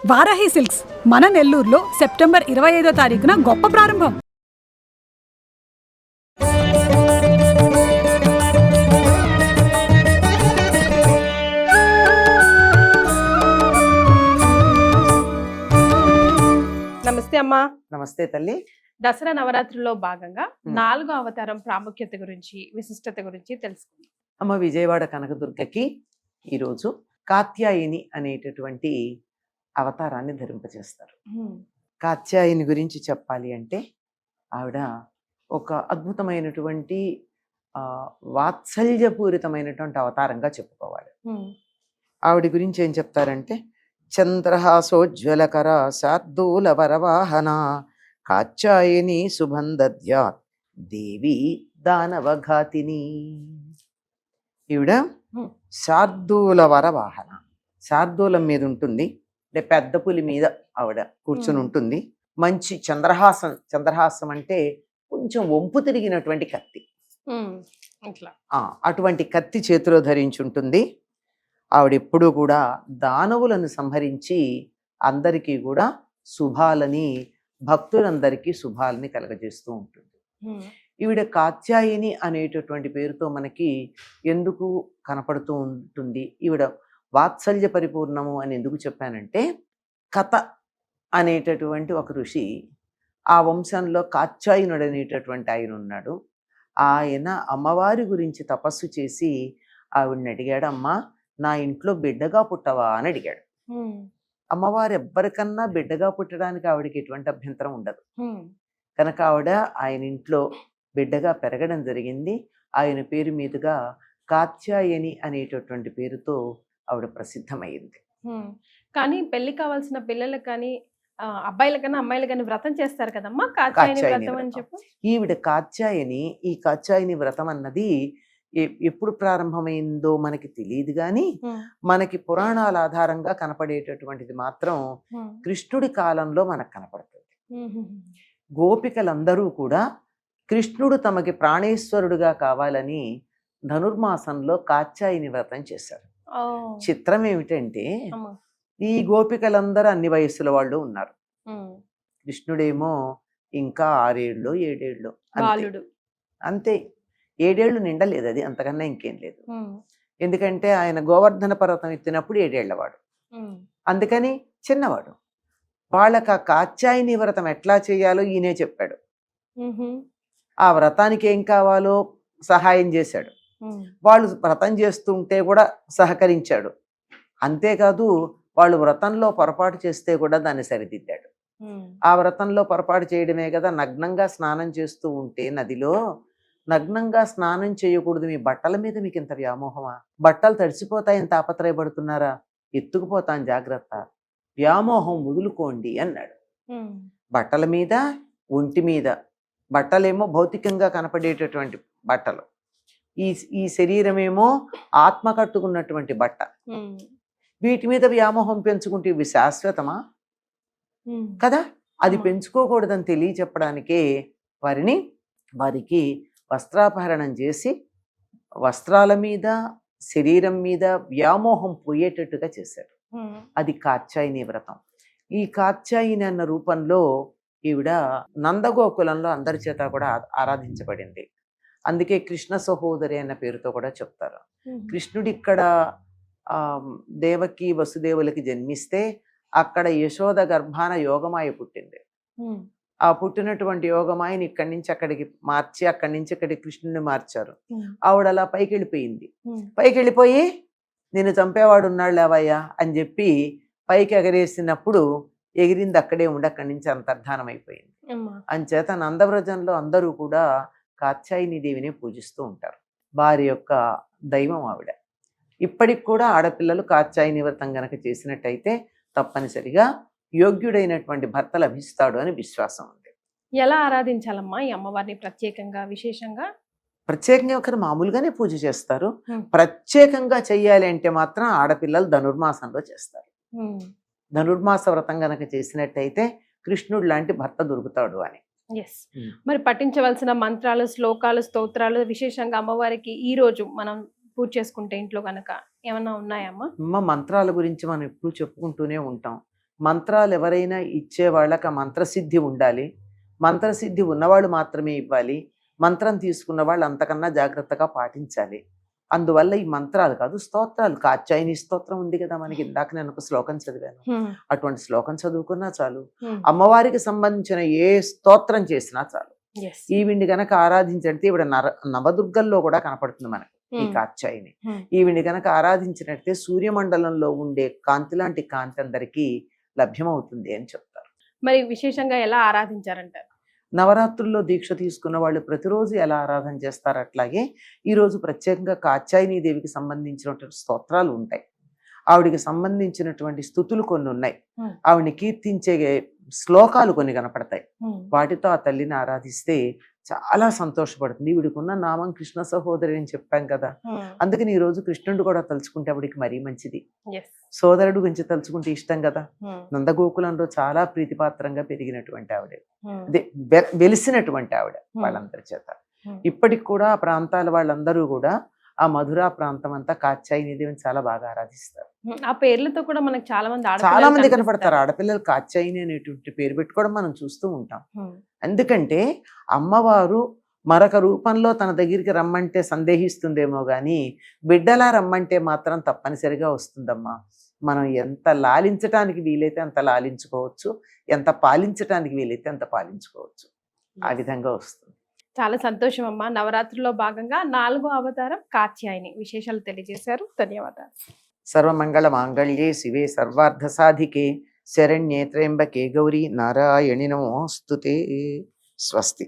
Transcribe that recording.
Varahi silks మన నెల్లూరులో September 25వ తారీఖున గొప్ప ప్రారంభం. నమస్తే అమ్మా. నమస్తే తల్లి. దసరా నవరాత్రుల్లో భాగంగా 4వ అవతారం ప్రాముఖ్యత గురించి, విశిష్టత గురించి తెలుసుకుందాం. అమ్మ విజయవాడ కనకదుర్గకి ఈరోజు కాత్యాయని అనేటటువంటి అవతారాన్ని ధరింపజేస్తారు. కాత్యాయని గురించి చెప్పాలి అంటే ఆవిడ ఒక అద్భుతమైనటువంటి వాత్సల్యపూరితమైనటువంటి అవతారంగా చెప్పుకోవాలి. ఆవిడ గురించి ఏం చెప్తారంటే, చంద్రహాసోజ్వలకర శార్దూల వరవాహన కాత్యాయని సుబంధద్యాత్ దేవి దానవఘాతిని. ఈవిడ శార్దూల వరవాహన, శార్దూలం మీద ఉంటుంది, అంటే పెద్ద పులి మీద ఆవిడ కూర్చుని ఉంటుంది. మంచి చంద్రహాసం, చంద్రహాసం అంటే కొంచెం వంపు తిరిగినటువంటి కత్తి, అటువంటి కత్తి చేతిలో ధరించుంటుంది. ఆవిడ ఎప్పుడూ కూడా దానవులను సంహరించి అందరికీ కూడా శుభాలని, భక్తులందరికీ శుభాలని కలగజేస్తూ ఉంటుంది. ఈవిడ కాత్యాయని అనేటటువంటి పేరుతో మనకి ఎందుకు కనపడుతూ ఉంటుంది? ఈవిడ వాత్సల్య పరిపూర్ణము అని ఎందుకు చెప్పానంటే, కథ అనేటటువంటి ఒక ఋషి, ఆ వంశంలో కాత్యాయనుడు అనేటటువంటి ఆయన ఉన్నాడు. ఆయన అమ్మవారి గురించి తపస్సు చేసి ఆవిడని అడిగాడు, అమ్మా నా ఇంట్లో బిడ్డగా పుట్టవా అని అడిగాడు. అమ్మవారు ఎవ్వరికన్నా బిడ్డగా పుట్టడానికి ఆవిడకి ఎటువంటి అభ్యంతరం ఉండదు కనుక ఆవిడ ఆయన ఇంట్లో బిడ్డగా పెరగడం జరిగింది. ఆయన పేరు మీదుగా కాత్యాయని అనేటటువంటి పేరుతో ఆవిడ ప్రసిద్ధమైంది. కానీ పెళ్లి కావాల్సిన పిల్లలకు కానీ అబ్బాయిలకన్నా అమ్మాయిలు వ్రతం చేస్తారు కదమ్మా, కాత్యాయని వ్రతం అని చెప్పు. ఈవిడ కాత్యాయని, ఈ కాత్యాయని వ్రతం అన్నది ఎప్పుడు ప్రారంభమైందో మనకి తెలియదు, కానీ మనకి పురాణాల ఆధారంగా కనపడేటటువంటిది మాత్రం కృష్ణుడి కాలంలో మనకు కనపడుతుంది. గోపికలందరూ కూడా కృష్ణుడు తమకి ప్రాణేశ్వరుడుగా కావాలని ధనుర్మాసంలో కాత్యాయని వ్రతం చేశారు. చిత్రం ఏమిటంటే, ఈ గోపికలందరూ అన్ని వయస్సుల వాళ్ళు ఉన్నారు. కృష్ణుడేమో ఇంకా 6 ఏళ్ళు 7 ఏళ్ళు అంతే, 7 ఏళ్ళు నిండలేదు, అది అంతకన్నా ఇంకేం లేదు. ఎందుకంటే ఆయన గోవర్ధన పర్వతం ఎత్తినప్పుడు 7 ఏళ్లవాడు, అందుకని చిన్నవాడు. వాళ్ళకి ఆ కాత్యాయని వ్రతం ఎట్లా చేయాలో ఈయనే చెప్పాడు. ఆ వ్రతానికి ఏం కావాలో సహాయం చేశాడు. వాళ్ళు వ్రతం చేస్తుంటే కూడా సహకరించాడు. అంతేకాదు వాళ్ళు వ్రతంలో పొరపాటు చేస్తే కూడా దాన్ని సరిదిద్దాడు. ఆ వ్రతంలో పొరపాటు చేయడమే కదా, నగ్నంగా స్నానం చేస్తూ ఉంటే నదిలో నగ్నంగా స్నానం చేయకూడదు, మీ బట్టల మీద మీకు ఇంత వ్యామోహమా? బట్టలు తడిసిపోతాయని తాపత్రయపడుతున్నారా? ఎత్తుకుపోతాను జాగ్రత్త, వ్యామోహం వదులుకోండి అన్నాడు. బట్టల మీద, ఒంటి మీద, బట్టలేమో భౌతికంగా కనపడేటటువంటి బట్టలు, ఈ శరీరమేమో ఆత్మ కట్టుకున్నటువంటి బట్ట. వీటి మీద వ్యామోహం పెంచుకుంటే ఇవి శాశ్వతమా కదా? అది పెంచుకోకూడదని తెలియచెప్పడానికే వారికి వస్త్రాపహరణం చేసి వస్త్రాల మీద, శరీరం మీద వ్యామోహం పోయేటట్టుగా చేశాడు. అది కాత్యాయని వ్రతం. ఈ కాత్యాయని అన్న రూపంలో ఈవిడ నందగోకులంలో అందరి చేత కూడా ఆరాధించబడింది. అందుకే కృష్ణ సహోదరి అన్న పేరుతో కూడా చెప్తారు. కృష్ణుడు ఇక్కడ దేవకి వసుదేవులకి జన్మిస్తే అక్కడ యశోద గర్భాన యోగమాయ పుట్టింది. ఆ పుట్టినటువంటి యోగమాయని ఇక్కడి నుంచి అక్కడికి మార్చి, అక్కడి నుంచి అక్కడికి కృష్ణుని మార్చారు. ఆవిడ అలా పైకి వెళ్ళిపోయింది. పైకి వెళ్ళిపోయి నేను చంపేవాడు ఉన్నాడు లేవయ్యా అని చెప్పి పైకి ఎగరేసినప్పుడు ఎగిరింది అక్కడే ఉండి అక్కడి నుంచి అంతర్ధానం అయిపోయింది. అంచేత నందవ్రజంలో అందరూ కూడా కాత్యాయని దేవిని పూజిస్తూ ఉంటారు. వారి యొక్క దైవం ఆవిడ. ఇప్పటికి కూడా ఆడపిల్లలు కాత్యాయని వ్రతం గనక చేసినట్టయితే తప్పనిసరిగా యోగ్యుడైనటువంటి భర్త లభిస్తాడు అని విశ్వాసం ఉంది. ఎలా ఆరాధించాలమ్మా ఈ అమ్మవారిని? ప్రత్యేకంగా విశేషంగా ఒకరు మామూలుగానే పూజ చేస్తారు. ప్రత్యేకంగా చెయ్యాలి అంటే మాత్రం ఆడపిల్లలు ధనుర్మాసంలో చేస్తారు. ధనుర్మాస వ్రతం గనక చేసినట్టయితే కృష్ణుడు లాంటి భర్త దొరుకుతాడు అని. మరి పఠించవలసిన మంత్రాలు, శ్లోకాలు, స్తోత్రాలు విశేషంగా అమ్మవారికి ఈ రోజు మనం పూజ చేసుకుంటే ఇంట్లో కనుక ఏమన్నా ఉన్నాయమ్మా? మంత్రాల గురించి మనం ఎప్పుడు చెప్పుకుంటూనే ఉంటాం. మంత్రాలు ఎవరైనా ఇచ్చే వాళ్ళకి ఆ మంత్రసిద్ధి ఉండాలి. మంత్రసిద్ధి ఉన్నవాళ్ళు మాత్రమే ఇవ్వాలి. మంత్రం తీసుకున్న వాళ్ళు అంతకన్నా జాగ్రత్తగా పాటించాలి. అందువల్ల ఈ మంత్రాలు కాదు, స్తోత్రాలు. కాత్యాయని స్తోత్రం ఉంది కదా మనకి, ఇందాక నేను ఒక శ్లోకం చదివాను. అటువంటి శ్లోకం చదువుకున్నా చాలు. అమ్మవారికి సంబంధించిన ఏ స్తోత్రం చేసినా చాలు. ఈవిడ్ని గనక ఆరాధించంటే ఈవిడ నవదుర్గల్లో కూడా కనపడుతుంది మనకి ఈ కాత్యాయని. ఈవిడ్ని గనక ఆరాధించినట్టే సూర్యమండలంలో ఉండే కాంతి లాంటి కాంతి అందరికీ లభ్యమవుతుంది అని చెప్తారు. మరి విశేషంగా ఎలా ఆరాధించారంటారు? నవరాత్రుల్లో దీక్ష తీసుకున్న వాళ్ళు ప్రతిరోజు ఎలా ఆరాధన చేస్తారు, అట్లాగే ఈరోజు ప్రత్యేకంగా కాత్యాయని దేవికి సంబంధించినటువంటి స్తోత్రాలు ఉంటాయి. ఆవిడికి సంబంధించినటువంటి స్థుతులు కొన్ని ఉన్నాయి. ఆవిడని కీర్తించే శ్లోకాలు కొన్ని కనపడతాయి. వాటితో ఆ తల్లిని ఆరాధిస్తే చాలా సంతోషపడుతుంది. ఈవిడికున్న నామం కృష్ణ సహోదరి అని చెప్పాం కదా, అందుకని ఈ రోజు కృష్ణుడు కూడా తలుచుకుంటే ఆవిడికి మరీ మంచిది. సోదరుడు గురించి తలుచుకుంటే ఇష్టం కదా. నందగోకులంలో చాలా ప్రీతిపాత్రంగా పెరిగినటువంటి ఆవిడ, అదే వెలిసినటువంటి ఆవిడ వాళ్ళందరి చేత. ఇప్పటికి కూడా ఆ ప్రాంతాల వాళ్ళందరూ కూడా ఆ మధురా ప్రాంతం అంతా కాత్యాయని దేవిని చాలా బాగా ఆరాధిస్తారు. ఆ పేర్లతో కూడా మనకు చాలా మంది కనపడతారు. ఆడపిల్లలు కాత్యాయని అనేటువంటి పేరు పెట్టుకోవడం మనం చూస్తూ ఉంటాం. ఎందుకంటే అమ్మవారు మరొక రూపంలో తన దగ్గరికి రమ్మంటే సందేహిస్తుందేమో గాని బిడ్డలా రమ్మంటే మాత్రం తప్పనిసరిగా వస్తుందమ్మా. మనం ఎంత లాలించటానికి వీలైతే అంత లాలించుకోవచ్చు, ఎంత పాలించటానికి వీలైతే అంత పాలించుకోవచ్చు. ఆ విధంగా వస్తుంది. చాలా సంతోషం అమ్మా. నవరాత్రిలో భాగంగా 4వ అవతారం కాత్యాయని విశేషాలు తెలియజేశారు. ధన్యవాదాలు. సర్వమంగళ మాంగళ్యే శివే సర్వార్థ సాధికే శరణ్యే త్ర్యంబకే గౌరీ నారాయణి నమోస్తుతే. స్వస్తి.